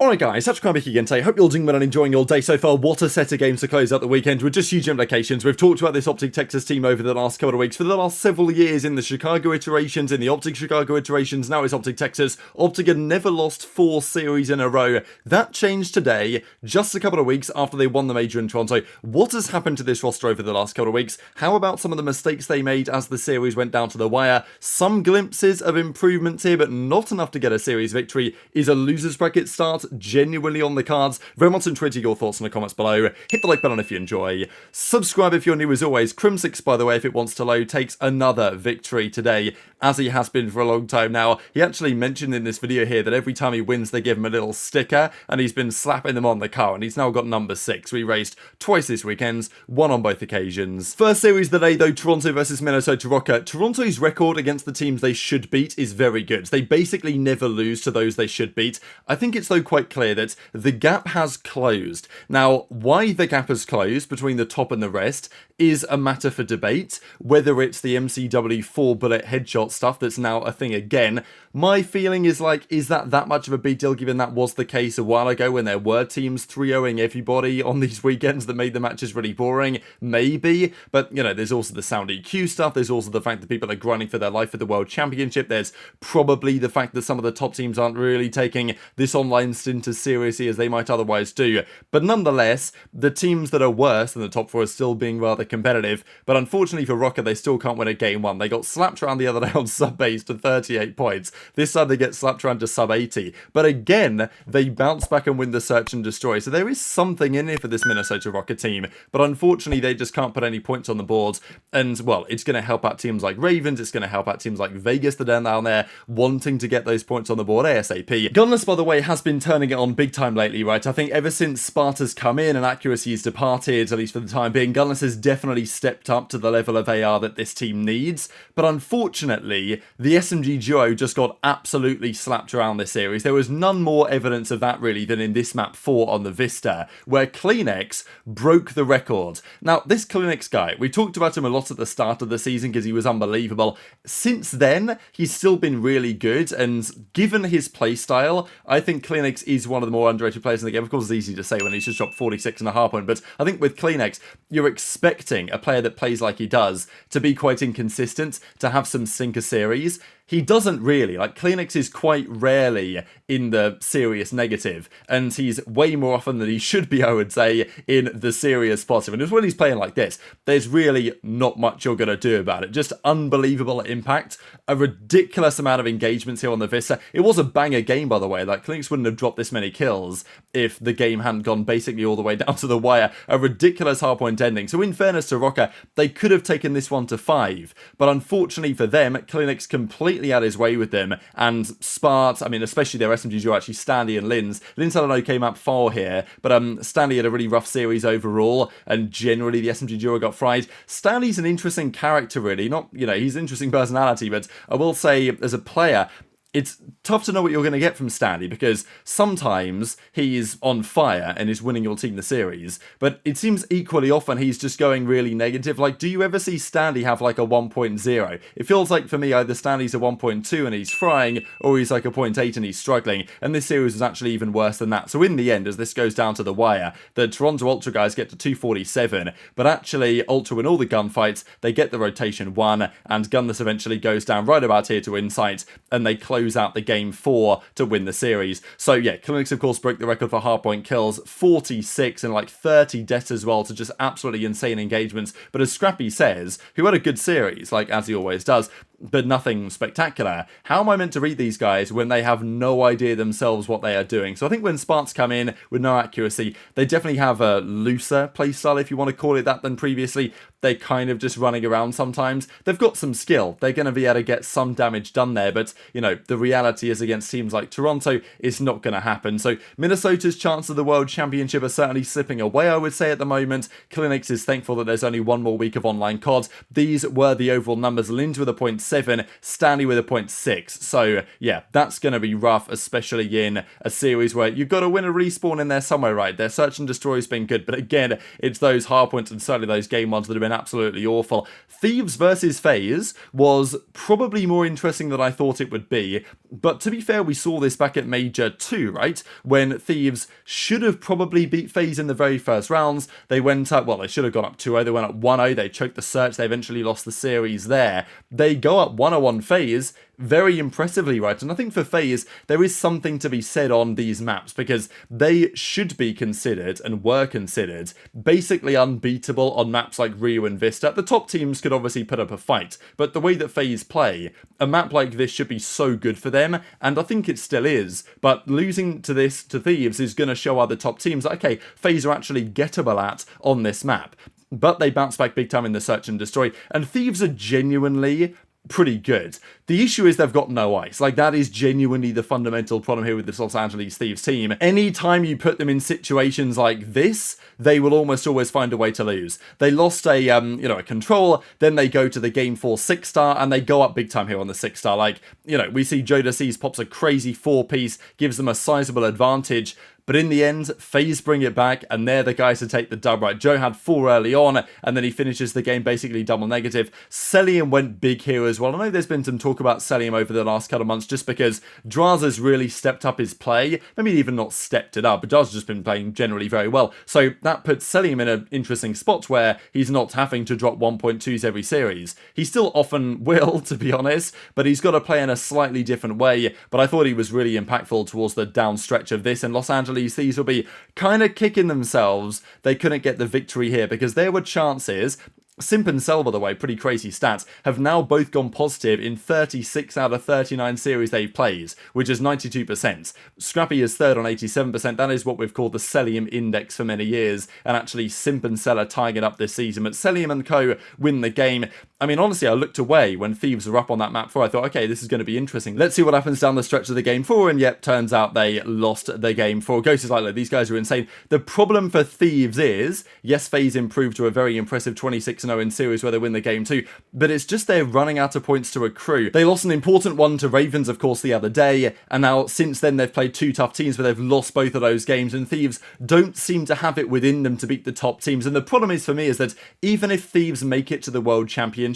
Alright guys, TacticalRab again today. Hope you're all doing well and enjoying your day so far. What a set of games to close out the weekend with just huge implications. We've talked about this OpTic Texas team over the last couple of weeks, for the last several years in the Chicago iterations, in the OpTic Chicago iterations, now it's OpTic Texas. OpTic had never lost 4 series in a row. That changed today, just a couple of weeks after they won the major in Toronto. What has happened to this roster over the last couple of weeks? How about some of the mistakes they made as the series went down to the wire? Some glimpses of improvements here, but not enough to get a series victory. Is a loser's bracket start genuinely on the cards? Very much enjoying your thoughts in the comments below. Hit the like button if you enjoy. Subscribe if you're new as always. Crim6, by the way, if it wants to load, takes another victory today, as he has been for a long time now. He actually mentioned in this video here that every time he wins, they give him a little sticker, and he's been slapping them on the car, and he's now got number 6. We raced twice this weekend, one on both occasions. First series of the day, though, Toronto versus Minnesota Rocker. Toronto's record against the teams they should beat is very good. They basically never lose to those they should beat. I think it's, though, quite clear that the gap has closed. Now, why the gap has closed between the top and the rest is a matter for debate. Whether it's the MCW 4-bullet headshot stuff that's now a thing again, my feeling is like, is that much of a big deal, given that was the case a while ago when there were teams 3-0ing everybody on these weekends that made the matches really boring? Maybe, but you know, there's also the sound EQ stuff, there's also the fact that people are grinding for their life for the World Championship, there's probably the fact that some of the top teams aren't really taking this online stint as seriously as they might otherwise do. But nonetheless, the teams that are worse than the top 4 are still being rather competitive, but unfortunately for Rocker, they still can't win a game 1. They got slapped around the other day on sub-base to 38 points. This time they get slapped around to sub-80. But again, they bounce back and win the search and destroy. So there is something in here for this Minnesota Rocker team, but unfortunately they just can't put any points on the board. And well, it's going to help out teams like Ravens, it's going to help out teams like Vegas that are down there wanting to get those points on the board ASAP. Gunless, by the way, has been turning it on big time lately, right? I think ever since Sparta's come in and accuracy has departed, at least for the time being, Gunless has definitely stepped up to the level of AR that this team needs. But unfortunately, the SMG duo just got absolutely slapped around this series. There was none more evidence of that really than in this map 4 on the Vista, where CleanX broke the record. Now, this CleanX guy, we talked about him a lot at the start of the season because he was unbelievable. Since then, he's still been really good, and given his playstyle, I think CleanX is one of the more underrated players in the game. Of course, it's easy to say when he's just dropped 46.5 points, but I think with CleanX, you're expecting a player that plays like he does to be quite inconsistent, to have some sinker series. He doesn't really. Like, CleanX is quite rarely in the serious negative, and he's way more often than he should be, I would say, in the serious positive. And just when he's playing like this, there's really not much you're going to do about it. Just unbelievable impact, a ridiculous amount of engagements here on the Vista. It was a banger game, by the way. Like, CleanX wouldn't have dropped this many kills if the game hadn't gone basically all the way down to the wire. A ridiculous hardpoint ending. So in fairness to Rocker, they could have taken this one to 5, but unfortunately for them, CleanX completely had his way with them, and Spart, I mean, especially their SMGs who are actually Stanley and Linz. Linz had an okay map 4 here, but Stanley had a really rough series overall, and generally the SMG duo got fried. Stanley's an interesting character, really. Not, you know, he's an interesting personality, but I will say, as a player, it's tough to know what you're going to get from Stanley, because sometimes he's on fire and is winning your team the series, but it seems equally often he's just going really negative. Like, do you ever see Stanley have like a 1.0? It feels like for me either Stanley's a 1.2 and he's frying, or he's like a 0.8 and he's struggling, and this series was actually even worse than that. So in the end, as this goes down to the wire, the Toronto Ultra guys get to 247, but actually Ultra win all the gunfights, they get the rotation 1, and Gunless eventually goes down right about here to Insight, and they close out the game 4 to win the series. So yeah, CleanX of course broke the record for hardpoint kills, 46 and like 30 deaths as well, to just absolutely insane engagements. But as Scrappy says, who had a good series, like as he always does, but nothing spectacular. How am I meant to read these guys when they have no idea themselves what they are doing? So I think when Sparks come in with no accuracy, they definitely have a looser playstyle, if you want to call it that, than previously. They're kind of just running around sometimes. They've got some skill. They're going to be able to get some damage done there, but, you know, the reality is against teams like Toronto, it's not going to happen. So Minnesota's chance of the World Championship are certainly slipping away, I would say, at the moment. CleanX is thankful that there's only one more week of online COD. These were the overall numbers. Linz with a 0.6, 0.7, Stanley with a 0.6. So yeah, that's going to be rough, especially in a series where you've got to win a respawn in there somewhere, right? Their search and destroy has been good, but again, it's those hard points and certainly those game ones that have been absolutely awful. Thieves versus FaZe was probably more interesting than I thought it would be, but to be fair, we saw this back at Major 2, right? When Thieves should have probably beat FaZe in the very first rounds. They went up, well, they should have gone up 2-0, they went up 1-0, they choked the search, they eventually lost the series there. They go up 1-0 on FaZe, very impressively, right? And I think for FaZe, there is something to be said on these maps because they should be considered and were considered basically unbeatable on maps like ReeaL and Vista. The top teams could obviously put up a fight, but the way that FaZe play, a map like this should be so good for them, and I think it still is. But losing to this to Thieves is going to show other top teams that, okay, FaZe are actually gettable at on this map. But they bounce back big time in the search and destroy, and Thieves are genuinely pretty good. The issue is they've got no ice. Like, that is genuinely the fundamental problem here with this Los Angeles Thieves team. Anytime you put them in situations like this, they will almost always find a way to lose. They lost a, a control, then they go to the game 4 6-star, and they go up big time here on the 6-star. Like, we see JoeDeceives pops a crazy 4-piece, gives them a sizable advantage. But in the end, FaZe bring it back, and they're the guys to take the dub, right? Joe had 4 early on, and then he finishes the game basically double negative. Cellium went big here as well. I know there's been some talk about Cellium over the last couple of months, just because Drazah's really stepped up his play. Maybe even not stepped it up, but Drazah's just been playing generally very well. So that puts Cellium in an interesting spot where he's not having to drop 1.2s every series. He still often will, to be honest, but he's got to play in a slightly different way. But I thought he was really impactful towards the down stretch of this, and Los Angeles Thieves will be kind of kicking themselves they couldn't get the victory here, because there were chances. Simp and Cell, by the way, pretty crazy stats, have now both gone positive in 36 out of 39 series they've played, which is 92%. Scrappy is third on 87%. That is what we've called the Cellium index for many years, and actually Simp and Cell are tying it up this season, but Cellium and co win the game. I mean, honestly, I looked away when Thieves were up on that map 4. I thought, okay, this is going to be interesting. Let's see what happens down the stretch of the game 4, and yep, turns out they lost the game 4. Ghost is like, look, these guys are insane. The problem for Thieves is, yes, FaZe improved to a very impressive 26-0 in series where they win the game 2, but it's just they're running out of points to accrue. They lost an important one to Ravens, of course, the other day, and now since then they've played 2 tough teams where they've lost both of those games, and Thieves don't seem to have it within them to beat the top teams. And the problem is for me is that even if Thieves make it to the World Championship,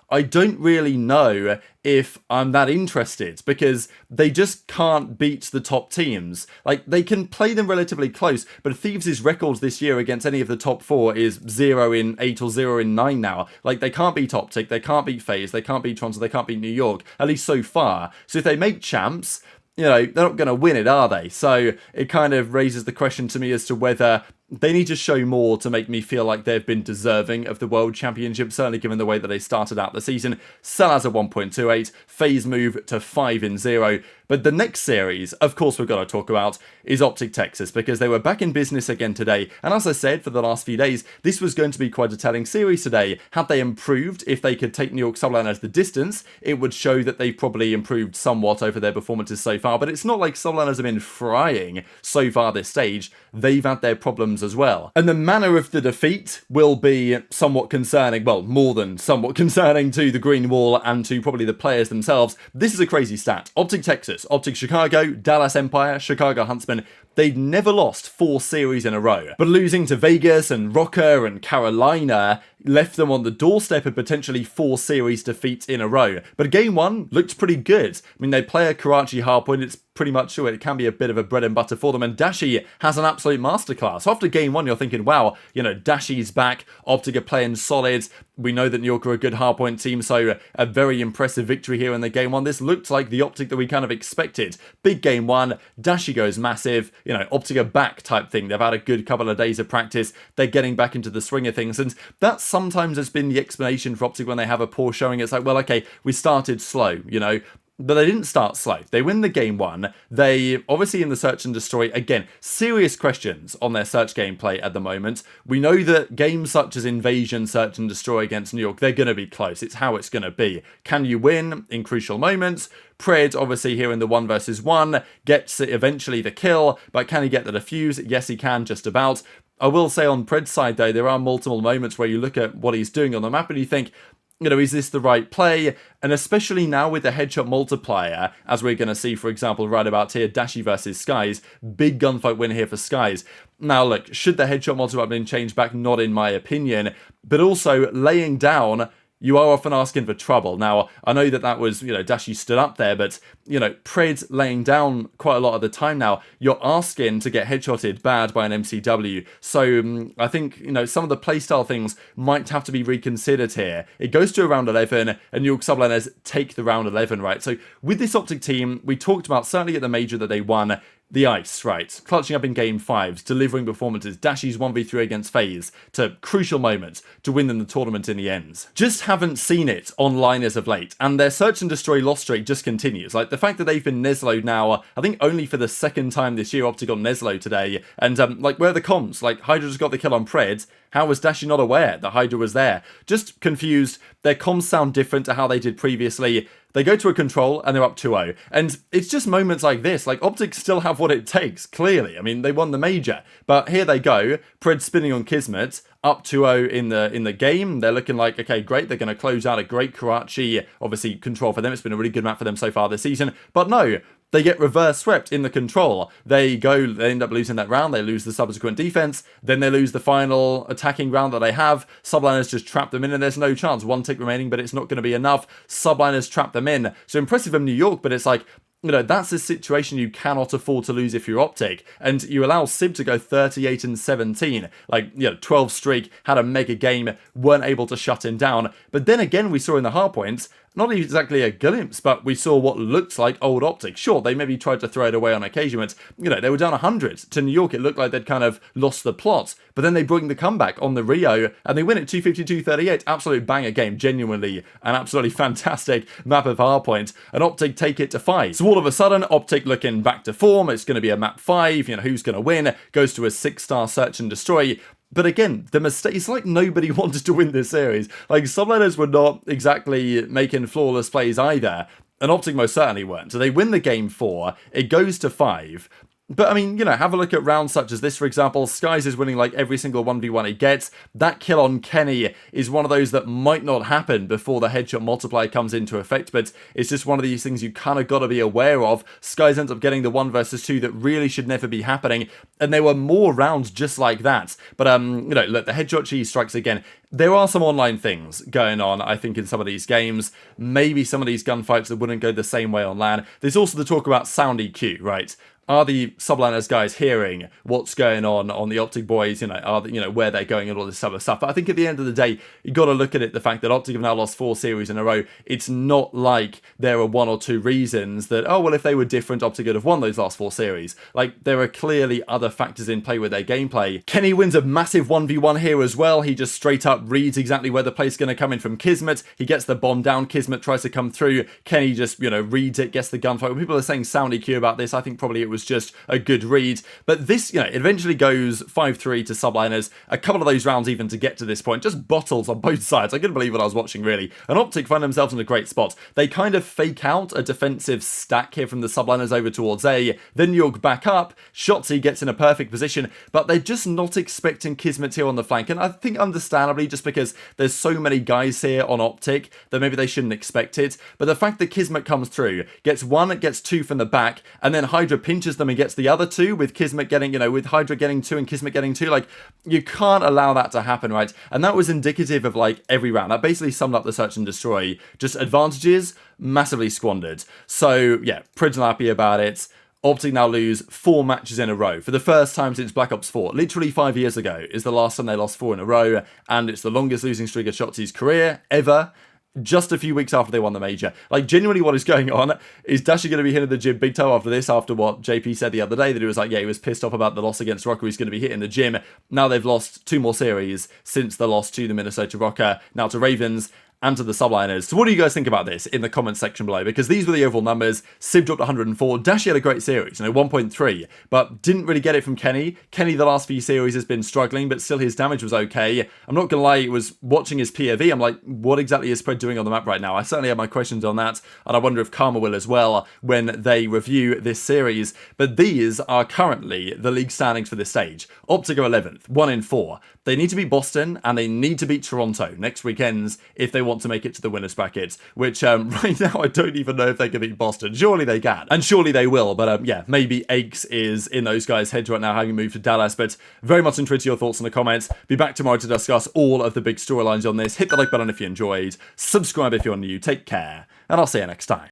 I don't really know if I'm that interested, because they just can't beat the top teams. Like, they can play them relatively close, but Thieves' records this year against any of the top 4 is 0-8 or 0-9 now. Like, they can't beat OpTic, they can't beat FaZe, they can't beat Toronto, they can't beat New York, at least so far. So if they make champs, they're not going to win it, are they? So it kind of raises the question to me as to whether they need to show more to make me feel like they've been deserving of the World Championship, certainly given the way that they started out the season. Cell has a 1.28, FaZe move to 5-0. But the next series, of course, we've got to talk about is OpTic Texas, because they were back in business again today. And as I said for the last few days, this was going to be quite a telling series today. Had they improved, if they could take New York Subliners the distance, it would show that they've probably improved somewhat over their performances so far. But it's not like Subliners have been frying so far this stage. They've had their problems as well. And the manner of the defeat will be somewhat concerning, well, more than somewhat concerning to the Green Wall and to probably the players themselves. This is a crazy stat. OpTic Texas, OpTic Chicago, Dallas Empire, Chicago Huntsman, they'd never lost 4 series in a row. But losing to Vegas and Rocker and Carolina left them on the doorstep of potentially 4 series defeats in a row. But game 1 looked pretty good. I mean, they play a Karachi hardpoint, it's pretty much sure it can be a bit of a bread and butter for them, and Dashy has an absolute masterclass. After game 1, you're thinking, wow, Dashy's back, OpTic are playing solid. We know that New York are a good hardpoint team, so a very impressive victory here in the game 1. This looked like the OpTic that we kind of expected. Big game 1, Dashy goes massive, OpTic are back type thing. They've had a good couple of days of practice. They're getting back into the swing of things, and that sometimes has been the explanation for OpTic when they have a poor showing. It's like, well, okay, we started slow, But they didn't start slow. They win the game 1. They, obviously in the search and destroy, again, serious questions on their search gameplay at the moment. We know that games such as Invasion, Search and Destroy against New York, they're going to be close. It's how it's going to be. Can you win in crucial moments? Pred, obviously here in the 1 versus 1, gets eventually the kill, but can he get the defuse? Yes, he can, just about. I will say on Pred's side, though, there are multiple moments where you look at what he's doing on the map and you think, you know, is this the right play? And especially now with the headshot multiplier, as we're going to see, for example, right about here, Dashy versus Skyz, big gunfight win here for Skyz. Now, look, should the headshot multiplier have been changed back? Not in my opinion, but also laying down, you are often asking for trouble. Now, I know that was, you know, Dashy stood up there, but, you know, Pred laying down quite a lot of the time now, you're asking to get headshotted bad by an MCW. So I think, you know, some of the playstyle things might have to be reconsidered here. It goes to a round 11, and New York Subliners take the round 11, right? So with this OpTic team, we talked about, certainly at the major, that they won the ice, right? Clutching up in game 5s, delivering performances, Dashy's 1v3 against FaZe to crucial moments to win them the tournament in the end. Just haven't seen it online as of late, and their search and destroy loss streak just continues. Like, the fact that they've been NYSL'd now, I think only for the second time this year, OpTic got NYSL today, and like, where are the comms? Like, HyDra just got the kill on Pred. How was Dashy not aware that HyDra was there? Just confused. Their comms sound different to how they did previously. They go to a control and they're up 2-0. And it's just moments like this. Like, OpTic still have what it takes, clearly. I mean, they won the major. But here they go. Pred spinning on Kismet, up 2-0 in the game. They're looking like, okay, great. They're going to close out a great Karachi. Obviously, control for them. It's been a really good map for them so far this season. But no, they get reverse swept in the control. They end up losing that round. They lose the subsequent defense. Then they lose the final attacking round that they have. Subliners just trap them in, and there's no chance. 1 tick remaining, but it's not going to be enough. Subliners trap them in. So impressive from New York, but it's like, you know, that's a situation you cannot afford to lose if you're OpTic. And you allow Simp to go 38-17. Like, you know, 12 streak, had a mega game, weren't able to shut him down. But then again, we saw in the hardpoints, not exactly a glimpse, but we saw what looked like old OpTic. Sure, they maybe tried to throw it away on occasion, but, you know, they were down 100 to New York. It looked like they'd kind of lost the plot, but then they bring the comeback on the ReeaL, and they win it 252-38. Absolute banger game, genuinely an absolutely fantastic map of hardpoint, and OpTic take it to 5. So all of a sudden, OpTic looking back to form. It's going to be a map 5, you know, who's going to win? Goes to a 6-star search and destroy. But again, the mistake, it's like nobody wanted to win this series. Like, Subliners were not exactly making flawless plays either, and OpTic most certainly weren't. So they win the game 4, it goes to 5. But, I mean, you know, have a look at rounds such as this, for example. Skyz is winning like every single 1v1 he gets. That kill on Kenny is one of those that might not happen before the headshot multiplier comes into effect, but it's just one of these things you kind of got to be aware of. Skyz ends up getting the 1 versus 2 that really should never be happening, and there were more rounds just like that. But, you know, look, the headshot cheese strikes again. There are some online things going on, I think, in some of these games. Maybe some of these gunfights that wouldn't go the same way on LAN. There's also the talk about sound EQ, right? Are the Subliners guys hearing what's going on the OpTic boys? You know, where they're going and all this other stuff. But I think at the end of the day, you got to look at it, the fact that OpTic have now lost 4 series in a row. It's not like there are 1 or 2 reasons that, oh, well, if they were different, OpTic would have won those last 4 series. Like, there are clearly other factors in play with their gameplay. Kenny wins a massive 1v1 here as well. He just straight up reads exactly where the play's going to come in from Kismet. He gets the bomb down. Kismet tries to come through. Kenny just, you know, reads it, gets the gunfight. When people are saying sound EQ about this, I think probably it was just a good read. But this, you know, it eventually goes 5-3 to Subliners. A couple of those rounds even to get to this point, just bottles on both sides. I couldn't believe what I was watching, really. And OpTic find themselves in a great spot. They kind of fake out a defensive stack here from the Subliners over towards A. Then New York back up. Shotzzy gets in a perfect position, but they're just not expecting Kismet here on the flank. And I think understandably, just because there's so many guys here on OpTic that maybe they shouldn't expect it. But the fact that Kismet comes through, gets 1, gets 2 from the back, and then HyDra pinches them and gets the other 2, with Kismet getting, you know, with HyDra getting 2 and Kismet getting 2, like, you can't allow that to happen, right? And that was indicative of, like, every round. That basically summed up the search and destroy. Just advantages, massively squandered. So, yeah, pretty happy about it. OpTic now lose 4 matches in a row for the first time since Black Ops 4. Literally 5 years ago is the last time they lost 4 in a row, and it's the longest losing streak of Shotzzy's career ever. Just a few weeks after they won the major. Like, genuinely what is going on is Dashy going to be hitting the gym big toe after this, after what JP said the other day, that he was like, yeah, he was pissed off about the loss against Rocker. He's going to be hitting the gym. Now they've lost 2 more series since the loss to the Minnesota Rocker, now to Ravens, and to the Subliners. So what do you guys think about this in the comments section below? Because these were the overall numbers. Sib dropped 104. Dashy had a great series, 1.3, but didn't really get it from Kenny. Kenny, the last few series, has been struggling, but still his damage was okay. I'm not going to lie, it was watching his POV, I'm like, what exactly is Pred doing on the map right now? I certainly have my questions on that, and I wonder if Karma will as well when they review this series. But these are currently the league standings for this stage. OpTic are 11th, 1 in 4. They need to beat Boston, and they need to beat Toronto next weekends if they want want to make it to the winners bracket, which right now I don't even know if they can beat Boston. Surely they can, and surely they will, but yeah, maybe aBeZy is in those guys' heads right now, having moved to Dallas. But very much interested in your thoughts in the comments. Be back tomorrow to discuss all of the big storylines on this. Hit the like button if you enjoyed, subscribe if you're new, take care, and I'll see you next time.